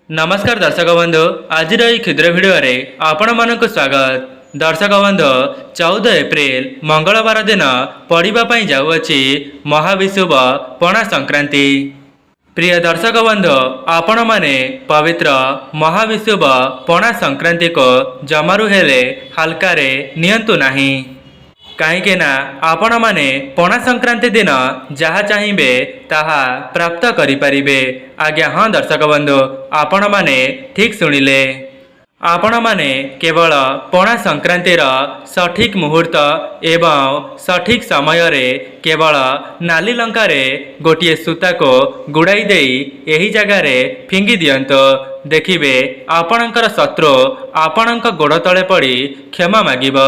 नमस्कार दर्शक बंधु आज क्षुद्र भिडियो आपण मानक स्वागत। दर्शक बंधु 14 एप्रिल मंगलवार दिन पड़ापी जाऊँगी महाविषुव पणा संक्रांति। प्रिय दर्शक बंधु आपण माने पवित्र महाविषुव पणा संक्रांति को जमारू हेले हल्कारे नियंतु नाही। कहीं आपण माने पणा संक्रांति दिन जहाँ चाहिए ताहा प्राप्त करिपारिबे। आज्ञा हाँ दर्शक बंधु आपण माने ठीक शुणिले। आपण माने केवल पणा संक्रांतिर सठिक मुहूर्त एवं सठिक समय रे केवल नाली लंकारे गोटे सूता को गुड़ाई देई एही जगार फिंगी दियंतो। देखिबे आपणकर शत्रु आपणक गोड़ तले पड़ी क्षमा मागिब।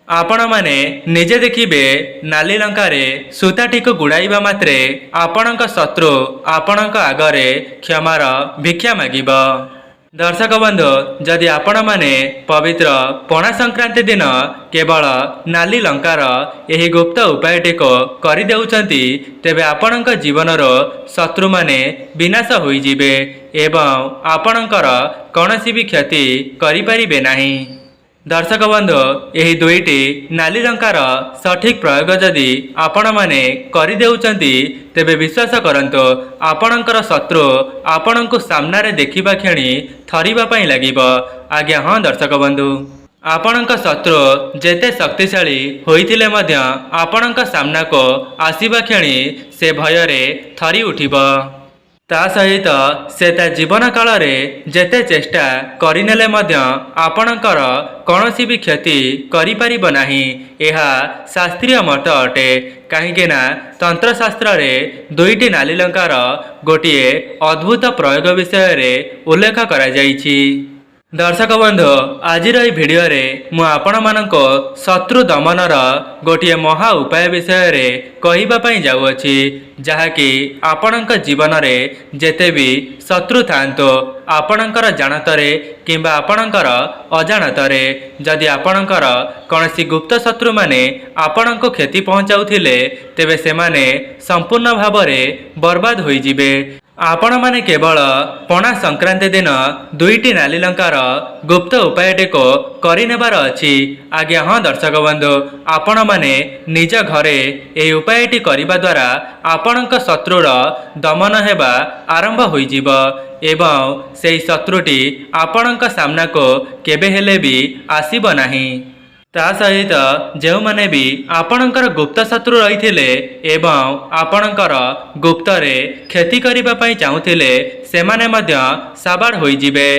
आपण माने निजे देखिबे नाली लंकारे सूताटी को गुड़ाइबा मात्रे आपणक शत्रु आपणक आगरे क्षमार भिक्षा मागिब। दर्शक बंधु जदि आपण माने पवित्र पणा संक्रांति दिन केवल नाली लंकार एही गुप्त उपायटी को करि देउछंती तेबे आपणक जीवनर शत्रु माने विनाश होई जिबे एवं आपणकर कौनसी भी क्षति करि परिबे नाही। दर्शक बंधु यही दुईटी नाली लंकार सठिक प्रयोग जदि आपण माने करि देउछंती तेबे विश्वास करंतो आपणकर शत्रु आपणको सामना रे देखिबा क्षणी थरिबा पई लागिबो। आज्ञा हाँ दर्शक बंधु आपणक शत्रु जेते शक्तिशाली होइथिले मध्य आपणक सामना को आसीबा क्षणी से भयरे थरी उठिबो। ता सहित से ता जीवन काल रे जेते चेष्टा करिनेले मध्य आपणकर कौनसी भी क्षति करि परिबो नाही। एहा शास्त्रीय मत अटे। कहीं तंत्रशास्त्र रे दुईटी नाली लंकार गोटिए अद्भुत प्रयोग विषय रे उल्लेख करा जाइछि। दर्शक बंधु आज भिडियो रे मु आपण मानको शत्रु दमनर गोटे महा उपाय विषय रे कहिबा पई जाउअछि जहाँकि आपणक जीवन रे जेते भी शत्रु थांतो आपणकर जानतरे किंबा आपणकर अजाणतरे जदि आपणकर कौनसी गुप्त शत्रु माने आपणको क्षति पहुंचाउथिले तेबे सेमाने संपूर्ण भाव में बर्बाद होई जिबे। आपण माने केवल पणा संक्रांति दिन दुईटी नाली लंकार गुप्त उपायटी को करिनेबार अछि। आज्ञा हाँ दर्शक बंधु आपण माने निज घरे एही उपायटी करिबा द्वारा आपणक शत्रुर दमन हेबा आरंभ होई जिवो एवं सेही शत्रुटी आपणक सामना को केबे हेले भी आसीबो नाही। ता सहित जो माने भी आपणकर गुप्त शत्रु रहिथिले एवं आपणकर गुप्तरे क्षति करिबा पई चाहुथिले सेमाने मध्य साबाड़ होई जिबे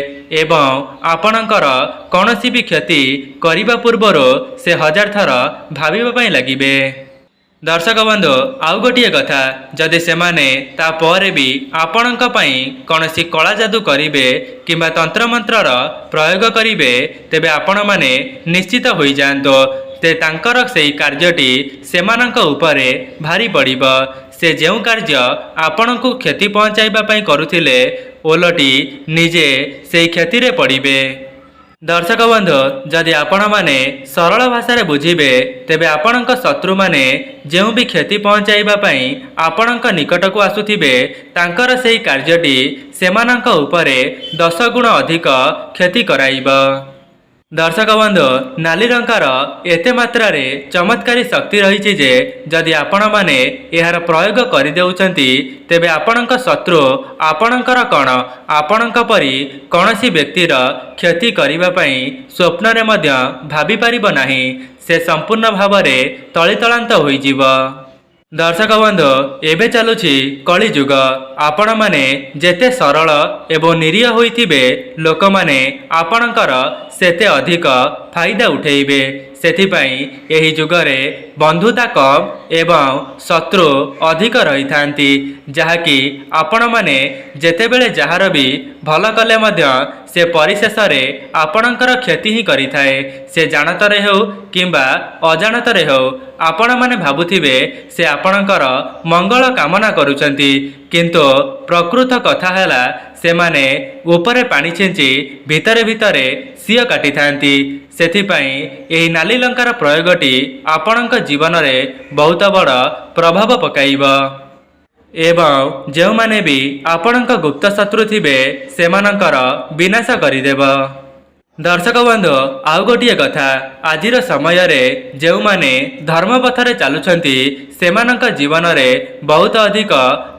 एवं आपणकर कौनसी भी क्षति करिबा पूर्वरो से हजार थर भाबिबा पई लागिबे। दर्शक बंधु आउ गोटे कथा जदि सेमाने ता परे भी आपणक पई कौनसी कला जादू करिबे किंबा तंत्र मंत्रर प्रयोग करिबे तेबे आपण माने निश्चित होई जांतो ते तांकर सेही कार्यटी सेमानक उपरे भारी पड़िबो। से जेउ कार्य आपणको क्षति पहुंचाइबा पई करुथिले ओलटी निजे सेही क्षति रे पड़िबे। दर्शक बंधु जदि आपण माने सरल भाषा रे बुझिबे तेबे आपणक शत्रु माने जेउ भी क्षति पहुंचाइबा पई आपणक निकट को आसुथिबे तांकर सेही कार्यटी सेमानक उपरे 10 गुण अधिक क्षति कराइबो। दर्शक बंधु नाली लंकार एते मात्रा रे चमत्कारी शक्ति रही जे जदि आपण माने एहार प्रयोग करि देउछंती तेबे आपणक शत्रु आपणकर कण आपणक परि कौनसी व्यक्तिर क्षति करिबा पई स्वप्न रे मध्य भाबी पारिबो नाही। से संपूर्ण भाव में तलीतलांत होई जिवो। दर्शक बंधु एबे चलुछि कली जुग। आपण माने जेते सरल एवं निरीह होइथिबे लोक माने आपणकर सेते अधिक फायदा उठेइबे। सेथिपाई एही जुगरे बंधुता कम एवं शत्रु अधिक रही थांती जहाँकि आपण माने जेतेबेले जହାର भी भल कले मध्य से परिशेष रे आपणकर क्षति ही करिथाए। से जानतरे हो किंबा अजाणतरे हो आपण माने भाबुथिबे से आपणकर मंगल कामना करुचंती किंतु प्रकृत कथा हैला से माने ऊपरे पानी छिंची भितरे भितरे सिय काटी थांती। सेथिपाई एही नाली लंकार प्रयोगटी आपणक जीवन रे बहुत बड़ प्रभाव पकाइब। एवं जो माने भी आपणक गुप्त शत्रु थिबे सेमानंकर विनाश करिदेव। दर्शक बंधु आउ गोटे कथा आजिर समय रे जो माने धर्म पथरे चलुछंती सेमानंक जीवन रे बहुत अधिक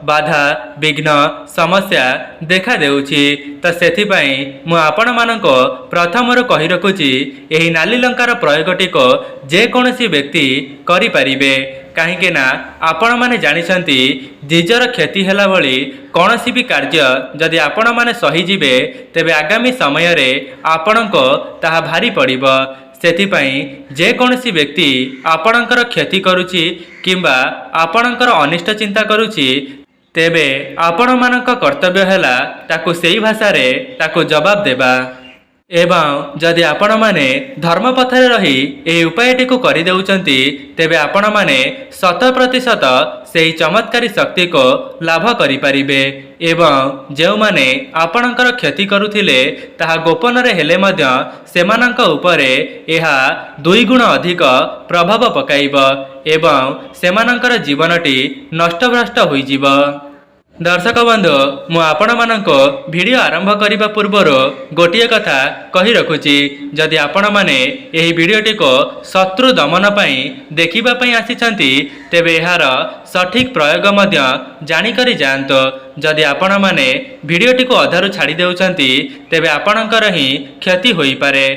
बाधा विघ्न समस्या देखा देउछि। तो सेथि पई मु आपण मानको प्रथमरु कहि रखुछि एही नाली लंकार प्रयोगटी को जे कोनोसी व्यक्ति करि परिबे। कहीं ना आपण माने जानिछंती निजर क्षति हेला भली कौनसी भी कार्य जदि आपण माने सही जिबे तेबे आगामी समय रे आपणको ताहा भारी पड़िबो। सेथिपाई जे कोनसी व्यक्ति आपणकर क्षति करुछि किंबा आपणकर अनिष्ट चिंता करुछि तेबे आपण मानक कर्तव्य हेला ताकु सेही भाषा रे ताकु जवाब देबा। एवं जदि आपण माने धर्म पथरे रही एही उपायटी को करि देउचंती तेबे आपण माने 100% सेही चमत्कारी शक्ति को लाभ करि परिबे। एवं जो माने आपणकर क्षति करुथिले ताहा गोपन रे हेले मध्य सेमानंक उपरे एहा 2 गुण अधिक प्रभाव पकाइबो एवं सेमानंकर जीवनटी नष्टभ्रष्ट होइजिब। दर्शक बंधु मु आपण मानको वीडियो आरंभ करिबा पूर्वर गोटिए कथा कहि रखुछि जदि आपण माने एही वीडियोटी को शत्रु दमन पई देखिबा पई आसिछंती तेबे एहार सठिक प्रयोग मध्य जानि करि जानतो। जदि आपण माने वीडियोटी को अधारु छाड़ी देउछंती तेबे आपणकर ही क्षति होई पारे।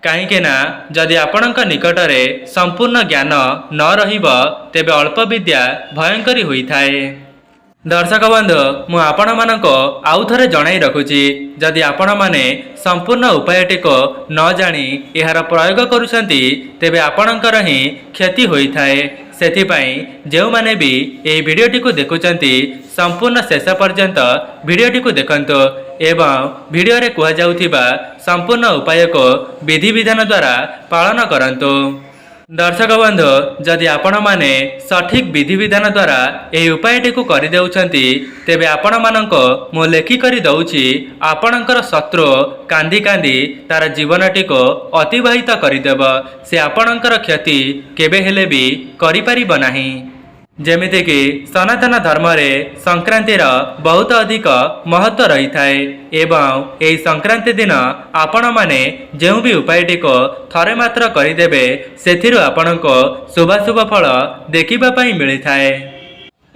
कहीं ना जदि आपणक निकटरे संपूर्ण ज्ञान न रहिबो तेबे अल्प विद्या भयंकरी होई थाए। दर्शक बंधु मु आपण मानको आउ थरे जणाई रखुछि जदि आपण माने संपूर्ण उपायटी को न जानी एहार प्रयोग करुछंती तेबे आपणकर ही क्षति होई थाए। सेथिपाई जो माने भी एही वीडियोटी को देखुछंती संपूर्ण शेष पर्यंत वीडियोटी को देखंतो एवं वीडियो रे कुआ जाउथिबा संपूर्ण उपाय को विधि विधान द्वारा पालन करंतो। दर्शक बंधु जदि आपण माने सठिक विधि विधान द्वारा एही उपायटी को करि देउछंती तेबे आपण मानको मो लेखि करि दउछि आपणकर शत्रु कांदी कांदी तार जीवनटी को अतिबाहित करिदेब। से आपणकर क्षति केबे हेले भी करि परिब नाही। जेमिति कि सनातन धर्म रे संक्रांतिर बहुत अधिक महत्व रही थाए एवं एही संक्रांति दिन आपण माने जेउ भी उपायटी को थरे मात्र करिदेबे सेथिरु आपणको शुभाशुभ फल देखिबा पई मिली थाए।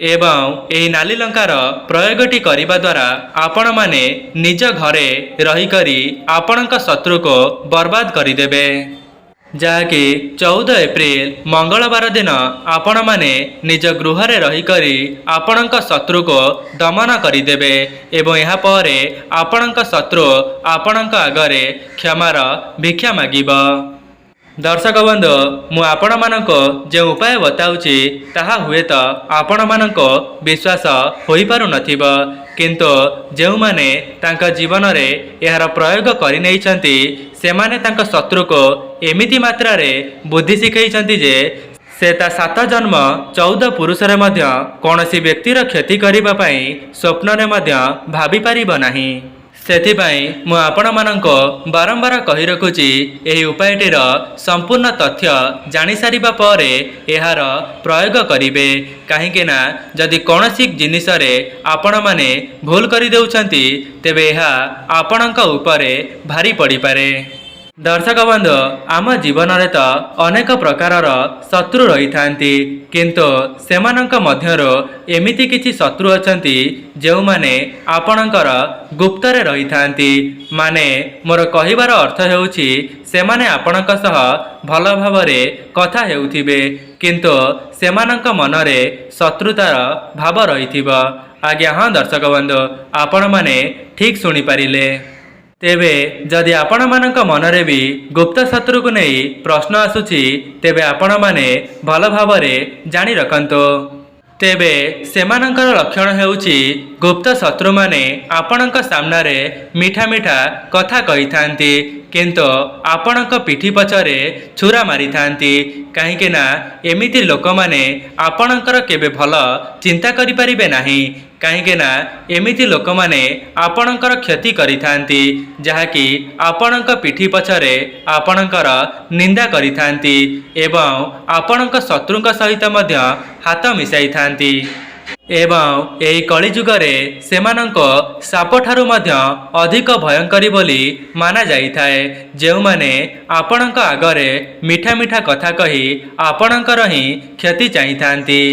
एवं एही नाली लंकार प्रयोगटी करिबा द्वारा आपण माने निज घरे रही करी आपणक शत्रु को बर्बाद करिदेबे। जहाँकि 14 एप्रिल मंगलवार दिन आपण माने निज गृह रे रही करी आपणक शत्रु को दमन करिदेबे एवं यहाँ परे आपणक शत्रु आपणक आगरे क्षमार भिक्षा मागिब। दर्शक बंधु मु आपण मानको जे उपाय बताउछि ताहा हुए तो आपण मानको विश्वास होई पारु नथिबो किंतु जेउ माने तांका जीवन रे एहार प्रयोग करि नैछंती सेमाने तांका शत्रु को एमिति मात्रा रे बुद्धि शिखैछंती जे से ता 7 जन्म 14 पुरुष रे मध्य कोनोसी व्यक्तिर क्षति करिबा पई स्वप्न रे मध्य भाबी पारिबो नाही। सेथिपाई मु आपण मानको बारंबार कहि रखुछि एही उपायटीर संपूर्ण तथ्य जानि सारिबा परे एहार प्रयोग करिवे। काहेकि ना जदि कोनोसी जिनिस रे आपण माने भूल करि देउछंती तेबे एहा आपणक उपरे भारी पड़ी पारे। दर्शक बंधु आम जीवन रे तो अनेक प्रकारर शत्रु रही थांती किंतु सेमानंक मध्यरो एमिति किछि शत्रु अछंती जेउ माने आपणकर गुप्त रे रही थांती। माने मोर कहिबार अर्थ हेउछि सेमाने आपणक सह भल भावरे कथा हेउथिबे किंतु सेमानंक मनरे शत्रुतार भाव रहिथिबो। आज्ञा हाँ दर्शक बंधु आपण माने ठीक सुनी पारिले। तेबे जदि आपण मानक मनरे भी गुप्त शत्रु को नहीं प्रश्न आसुछि तेबे आपण माने भल भावरे जानि रखंतो। तेबे सेमानंकर लक्षण हेउछि गुप्त शत्रु माने आपणक सामना रे मीठा मीठा कथा कहि थांती किंतु आपणक पिठी पछरे छुरा मारी थांती। काहेकि ना एमिति लोक माने आपणकर केबे भल चिंता करि परिबे नाही। काहेकि ना एमिति लोक माने आपणकर क्षति करि थांती जहाँकि आपणक पिठी पछरे आपणकर निंदा करि थांती एवं आपणक शत्रुक सहित मध्य हाथ मिसाई थांती। एवं एही कलिजुगरे सेमानंको सापठारु मध्य अधिक भयंकरी बोली माना जाइथाए, जेउमाने आपणक आगरे मिठा मिठा कथा कही आपणकर ही क्षति चाहिथांती।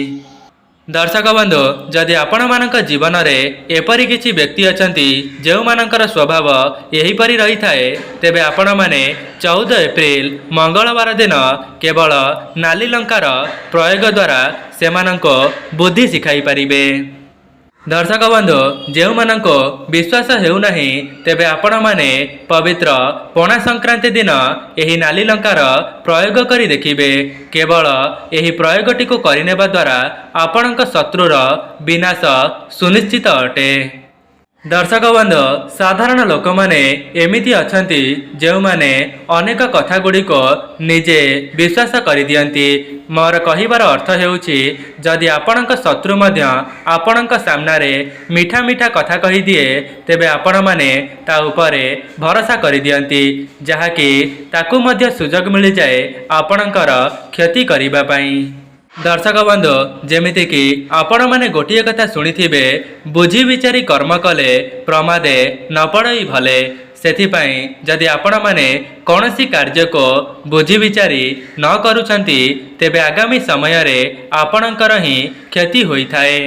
दर्शक बंधु, जदि आपण मानक जीवन में एपरी किछि व्यक्ति अछंती जेउ मानकर स्वभाव एहीपरि रही थाए, तेबे आपण माने 14 एप्रिल मंगलवार दिन केवल नाली लंकार प्रयोग द्वारा सेमानंको बुद्धि शिखाई पारिबे। दर्शक बंधु, जेउ मानंको विश्वास हेउ नाही तेबे आपण माने पवित्र पणा संक्रांति दिन एही नाली लंकार प्रयोग करी देखिबे। केवल एही प्रयोगटी को करिनेबा द्वारा आपणक शत्रुर विनाश सुनिश्चित अटे। दर्शक बंधु, साधारण लोक माने एमिति अछंती जेउ माने अनेक कथा गुडी को निजे विश्वास करि दियंती। मोर कहिबार अर्थ हेउछि, जदि आपणक शत्रु मध्य आपणक सामनारे मिठा मिठा कथा कहि दिए तेबे आपण माने ता उपरे भरोसा करि दियंती, जहाकि ताकु मध्य सुजोग मिलि जाए आपणकर क्षति करिबा पई। दर्शक बंधु, जेमिति कि आपण माने गोटिए कथा शुणिथिबे, बुझी विचारी कर्म कले प्रमादे न पड़ई भले। सेथिपाई जदि आपण माने कौनसी कार्य को बुझी विचारी न करुछंती तेबे आगामी समय रे आपणकर ही क्षति होइथाए।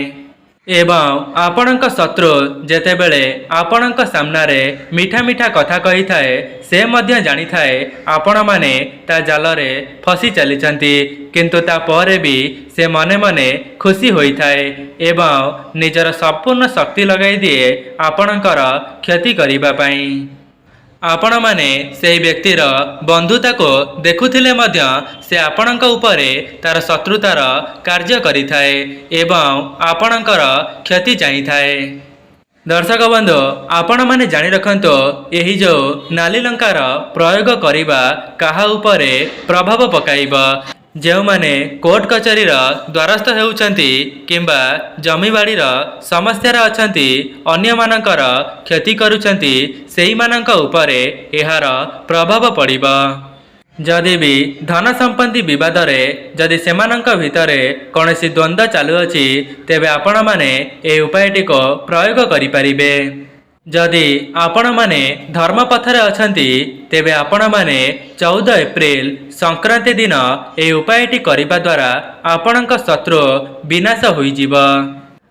एवं आपणक शत्रु जेतेबेले आपणक सामनारे मिठा मिठा कथा कही थाए, से मध्य जानी थाए आपण माने ता जालरे फसी चलीचंती, किंतु ता परे भी से मने मने खुशी होई थाए एवं निजर संपूर्ण शक्ति लगाई दिए आपणकर क्षति करिबा पई। आपण माने से व्यक्तिर बंधुता को देखुथिले मध्य से आपणक उपरे तार शत्रुतार कार्य करिथाए एवं आपणकर क्षति चाहिथाए। दर्शक बंधु, आपण माने जानि रखंतो, एही जो नाली लंकार प्रयोग करिबा काहा उपरे प्रभाव पकाइबा। जेउ माने कोर्ट कचेरी द्वारस्थ हेउछंती किंबा जमीबाड़ी समस्या अछंती, अन्य मानकर क्षति करुछंती, सेही मानक उपरे एहार प्रभाव पड़िबा। जदि भी धन संपत्ति विवाद रे जदि सेमानंक भितरे कौनसी द्वंद्व चालू अछि, तेबे आपण माने ए उपायटी को प्रयोग करि परिबे। जदि आपण माने धर्म पथरे अछंती तेबे आपण माने 14 एप्रिल संक्रांति दिन ए उपायटी करिबा द्वारा आपणक शत्रु विनाश होई जिवो।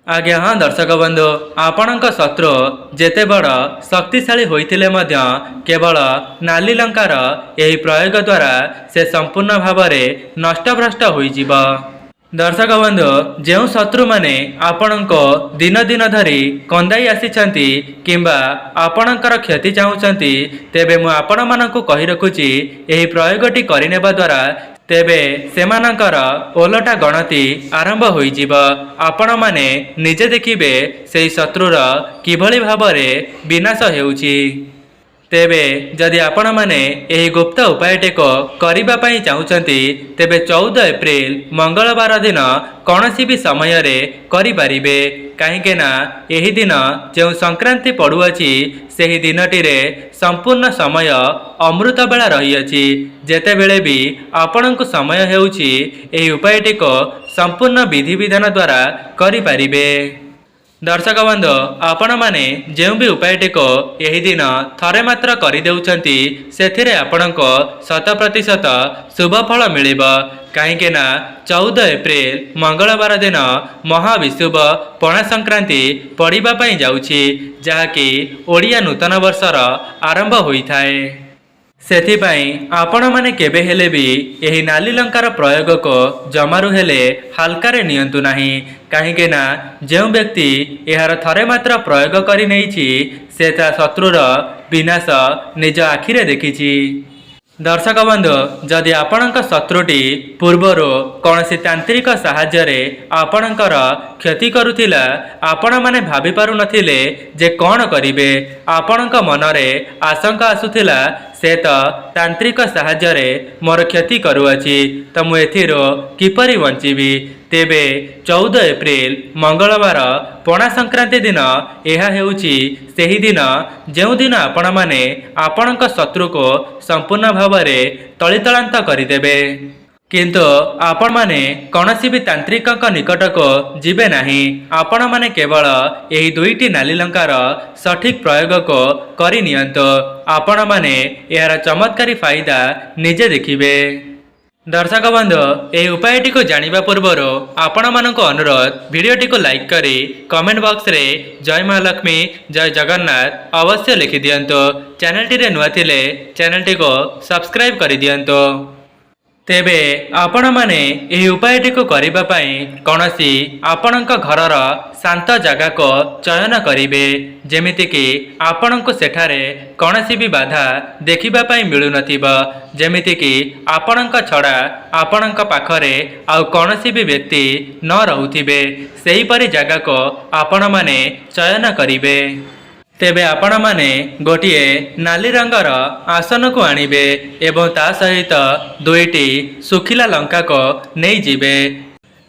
आज्ञा हाँ दर्शक बंधु, आपणक शत्रु जेते बड़ शक्तिशाली होइथिले मध्य केवल नाली लंकार एही प्रयोग द्वारा से संपूर्ण भाव में नष्टभ्रष्ट होई जिवो। दर्शक बंधु, जेउ शत्रु माने आपणको दिन दिन धरी कंदाई आसीछंती किंबा आपणकर क्षति चाहुछंती, तेबे मु आपण मानकु कहि रखुची एही प्रयोगटी करिनेबा द्वारा तेबे सेमानकर ओलटा गणति आरंभ होई जिवो। आपण माने निजे देखिबे सेही शत्रुर किभଳି भाबरे विनाश हेउची। तेबे जदि आपण माने एही गुप्त उपायटी को करिबा पई चाहुचंती तेबे 14 एप्रिल मंगलवार दिन कौनसी भी समय रे करि पारिबे। काहेकि ना एही दिन जो संक्रांति पड़ुअछि सेही दिनटी रे संपूर्ण समय अमृत बेला रही अछि। जेते बेले भी आपणको समय हेउछि एही उपायटी को संपूर्ण विधि विधान द्वारा करि पारिबे। दर्शक बंधु, आपण माने जेउ भी उपायटी को यही दिन थरे मात्र करि देउछंती सेथिरे आपणको 100% शुभ फल मिलिबो। काहेकि ना 14 एप्रिल मंगलवार दिन महाविशुभ पणा संक्रांति पड़िबा पई जाउछि, जहाकि ओडिया नूतन वर्षर आरंभ होइथाए। सेथिपाई आपण माने केबे हेले भी एही नाली लंकार प्रयोग को जमारू हेले हालकारे नियंतु नाही। काहेकि ना जेउ व्यक्ति एहार थरे मात्र प्रयोग करि नैछि से ता शत्रुर विनाश निज आखिरे देखिछि। दर्शक बंधु, जदि आपणक शत्रुटी पूर्वरु कौनसी तांत्रिक साहाय्य रे आपणकर क्षति करुथिला, आपण माने भाबी पारु नथिले जे कौन करिबे। आपणक मनरे आशंका आसुथिला से तो तांत्रिक साहाय्य रे मोर क्षति करुअछि, तो मु एथिरो किपरि बंचिबी। तेबे 14 एप्रिल मंगलवार पणा संक्रांति दिन एहा हेउछि सेही दिन जेउ दिन आपण माने आपणक शत्रु को संपूर्ण भाव में तलितलांत करिदेबे। किंतु आपण माने कौनसी भी तांत्रिक निकट को जीवे नहीं। आपण माने केवल यही दुईटी नाली लंकार सठिक प्रयोग को करि नियंतो। आपण माने यार चमत्कारी फायदा निजे देखिबे। दर्शक बंधु यह उपायटी को जानिबा पूर्वर आपण मानक अनुरोध वीडियोटी को लाइक करी कमेंट बॉक्स रे जय महालक्ष्मी जय जगन्नाथ अवश्य लिखि दियंतो। चैनल टी रे नुआ थिले चैनल टी को सब्सक्राइब करि दियंतो। तेबे आपण माने यह उपायटी को करिबा पई कोनोसी आपणक घरर शांत जगह को चयन करिवे, जेमिति कि आपणक सेठारे कोनोसी भी बाधा देखिबा पई मिलु नथिबा। जेमिति कि आपणक छड़ा आपणक पाखरे आउ कोनोसी भी व्यक्ति न रहुथिबे, सेही परि जगह को आपण माने चयन करिवे। तेबे आपण माने गोटिए नाली रंगर आसन को आनिबे एवं ता सहित दुईटी सुखिला लंका को नहीं जिबे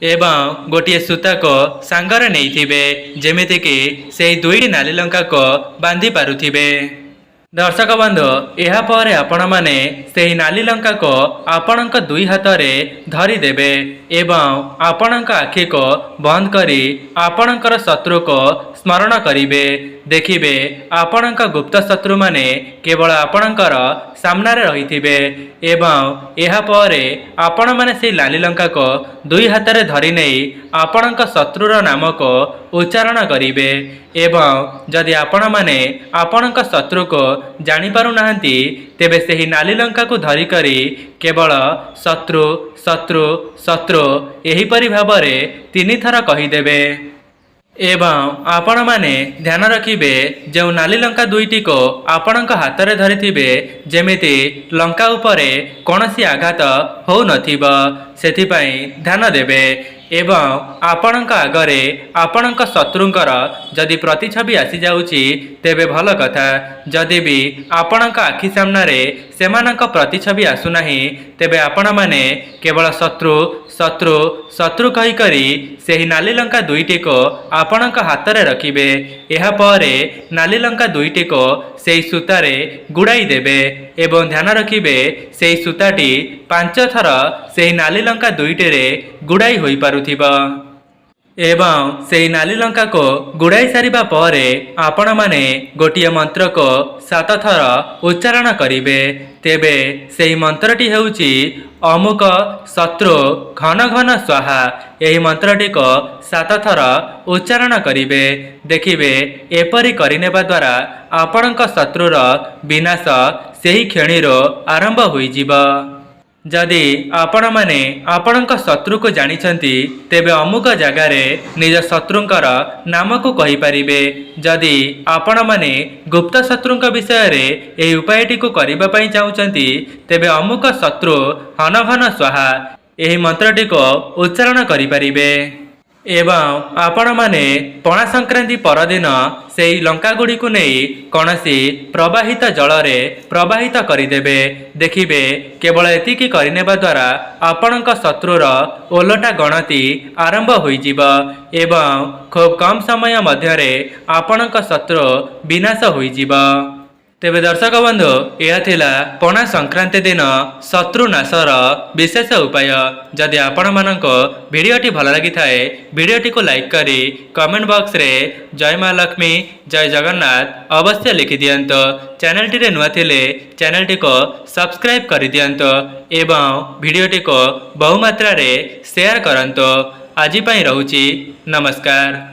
एवं गोटिए सूता को सांगरे नहीं थिबे, जेमिति कि सेही दुईटी नाली लंका को बांधी पारुथिबे। दर्शक बंधु यह पर आपण माने सेही नाली लंका को आपणक दुई हाथ रे धरी देबे एवं आपणक आखि को बंद करी आपणकर शत्रु को स्मरण करिवे। देखिबे आपणक गुप्त शत्रु माने केवल आपणकर सामना रे रहिथिबे एवं यह पर आपण माने सेही नाली लंका को दुई हाथ रे धरी नहीं आपणक शत्रुर नाम को उच्चारण करिवे एवं जदि आपण माने आपणक शत्रु को जानि पारु नाहंती तेबे सेही नाली लंका को धरी करी केवल शत्रु शत्रु शत्रु एही परि भाबरे 3 थर कहिदेबे एवं आपण माने ध्यान रखिबे जो नाली लंका दुईटी को आपणक हाथ रे धरिथिबे जेमिति लंका उपरे कोनोसी आघात हो नथिबा, सेथिपई ध्यान देबे एवं आपणक आगरे आपणक शत्रुंकर जदि प्रतिछवि आसी जाउची तेबे भल कथा। जदि भी आपणक आखि सामना रे सेमानक प्रतिछवि आसु नाही तेबे आपण माने केवल शत्रु शत्रु शत्रु कही करी सेही नाली लंका दुईटी को आपणक हाथ रे रखिबे। एहा परे नाली लंका दुईटी को सेही सूतारे गुड़ाई देबे एवं ध्यान रखिबे सेही सूताटी 5 थर सेही नाली लंका दुईटी रे गुड़ाई होई पारुथिबा एवं सेही नाली लंका को गुड़ाई सारिबा परे आपण माने गोटिए मंत्र को 7 थर उच्चारण करिवे। तेबे सेही मंत्रटी हेउची अमुक शत्रु घन घन स्वाहा। यही मंत्रटी को 7 थर उच्चारण करिवे। देखिबे एपरि करिनेबा द्वारा आपणक शत्रुर विनाश सेही क्षणिरो आरंभ होई जिवो। जदि आपण माने आपणक शत्रु को जानिछंती तेबे अमुक जगार निज शत्रुंकर नाम को कहि परिबे। जदि आपण माने गुप्त शत्रुंक विषय रे एही उपायटी को करिबा पई चाहुचंती तेबे अमुक शत्रु हन हन स्वाहा एही मंत्रटी को उच्चारण करि परिबे एवं आपण माने पणा संक्रांति परदिन सेही लंका गुड़ी को नहीं कौनसी प्रवाहित जल रे प्रवाहित करिदेबे। देखिबे केवल एतिकी करिनेबा द्वारा आपणक शत्रुर ओलटा गणति आरंभ होई जिवो एवं खूब कम समय मध्यरे आपणक शत्रु विनाश होई जिवो। तेबे दर्शक बंधु यह थिला पणा संक्रांति दिन शत्रु नाशर विशेष उपाय। जदि आपण माननको वीडियोटी भल लगी थाए वीडियोटी को लाइक करी कमेंट बॉक्स रे जय महालक्ष्मी जय जगन्नाथ अवश्य लिखि दियंतो। चैनल टी रे नुआ थिले चैनल टी को सब्सक्राइब करि दियंतो एवं वीडियोटी को बहु मात्रा रे शेयर करंतो। आजि पई रहूची नमस्कार।